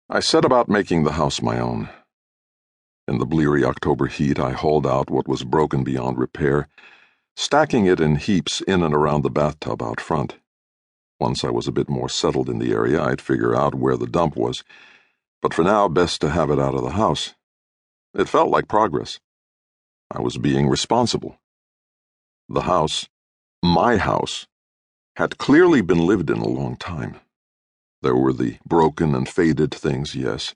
I set about making the house my own. In the bleary October heat, I hauled out what was broken beyond repair, stacking it in heaps in and around the bathtub out front. Once I was a bit more settled in the area, I'd figure out where the dump was, but for now, best to have it out of the house. It felt like progress. I was being responsible. The house, my house, had clearly been lived in a long time. There were the broken and faded things, yes.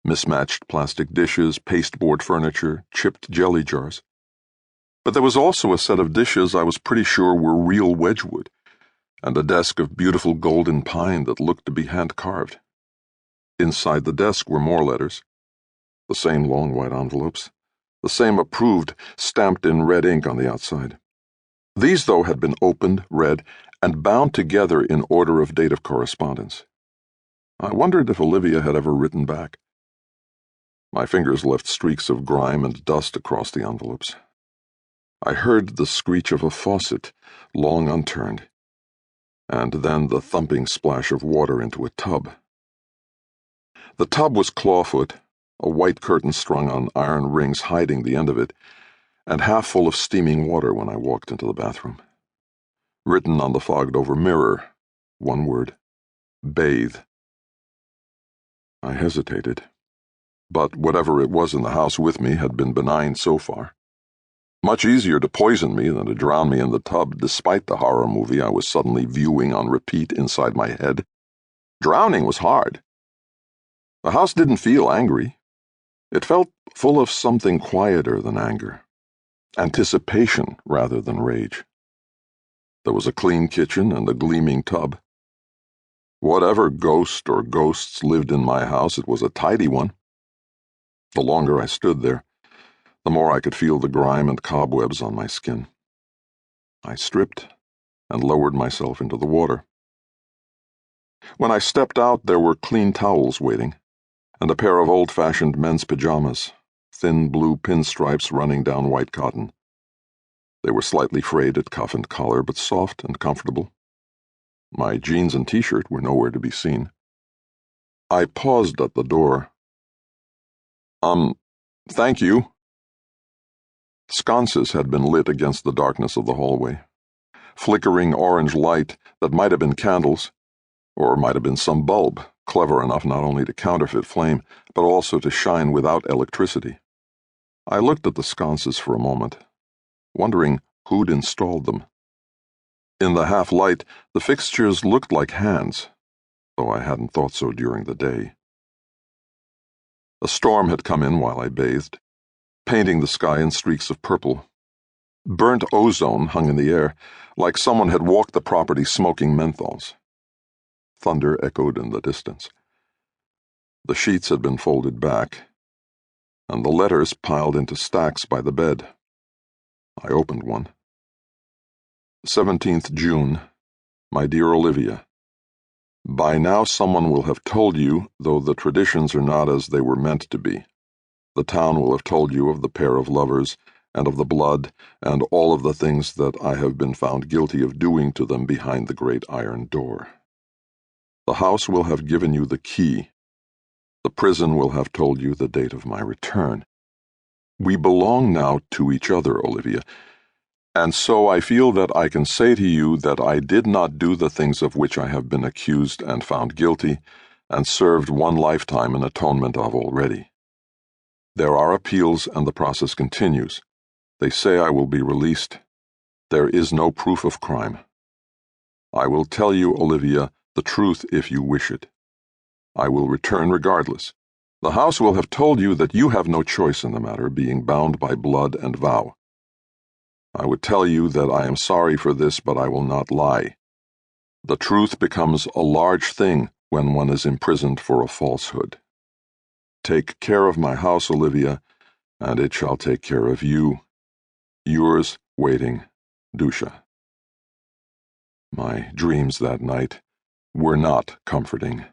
Mismatched plastic dishes, pasteboard furniture, chipped jelly jars. But there was also a set of dishes I was pretty sure were real Wedgwood, and a desk of beautiful golden pine that looked to be hand-carved. Inside the desk were more letters. The same long white envelopes. The same approved, stamped in red ink on the outside. These, though, had been opened, read, and bound together in order of date of correspondence. I wondered if Olivia had ever written back. My fingers left streaks of grime and dust across the envelopes. I heard the screech of a faucet, long unturned, and then the thumping splash of water into a tub. The tub was clawfoot, a white curtain strung on iron rings hiding the end of it, and half full of steaming water when I walked into the bathroom. Written on the fogged-over mirror, one word: bathe. I hesitated, but whatever it was in the house with me had been benign so far. Much easier to poison me than to drown me in the tub, despite the horror movie I was suddenly viewing on repeat inside my head. Drowning was hard. The house didn't feel angry. It felt full of something quieter than anger. Anticipation rather than rage. There was a clean kitchen and a gleaming tub. Whatever ghost or ghosts lived in my house, it was a tidy one. The longer I stood there, the more I could feel the grime and cobwebs on my skin. I stripped and lowered myself into the water. When I stepped out, there were clean towels waiting, and a pair of old-fashioned men's pajamas, thin blue pinstripes running down white cotton. They were slightly frayed at cuff and collar, but soft and comfortable. My jeans and t-shirt were nowhere to be seen. I paused at the door. Thank you. Sconces had been lit against the darkness of the hallway. Flickering orange light that might have been candles, or might have been some bulb, clever enough not only to counterfeit flame, but also to shine without electricity. I looked at the sconces for a moment, wondering who'd installed them. In the half-light, the fixtures looked like hands, though I hadn't thought so during the day. A storm had come in while I bathed, painting the sky in streaks of purple. Burnt ozone hung in the air, like someone had walked the property smoking menthols. Thunder echoed in the distance. The sheets had been folded back, and the letters piled into stacks by the bed. I opened one. 17th June, my dear Olivia. By now someone will have told you, though the traditions are not as they were meant to be. The town will have told you of the pair of lovers, and of the blood, and all of the things that I have been found guilty of doing to them behind the great iron door. The house will have given you the key. The prison will have told you the date of my return. We belong now to each other, Olivia, and so I feel that I can say to you that I did not do the things of which I have been accused and found guilty, and served one lifetime in atonement of already. There are appeals, and the process continues. They say I will be released. There is no proof of crime. I will tell you, Olivia, the truth if you wish it. I will return regardless. The house will have told you that you have no choice in the matter, being bound by blood and vow. I would tell you that I am sorry for this, but I will not lie. The truth becomes a large thing when one is imprisoned for a falsehood. Take care of my house, Olivia, and it shall take care of you. Yours, waiting, Dusha. My dreams that night were not comforting.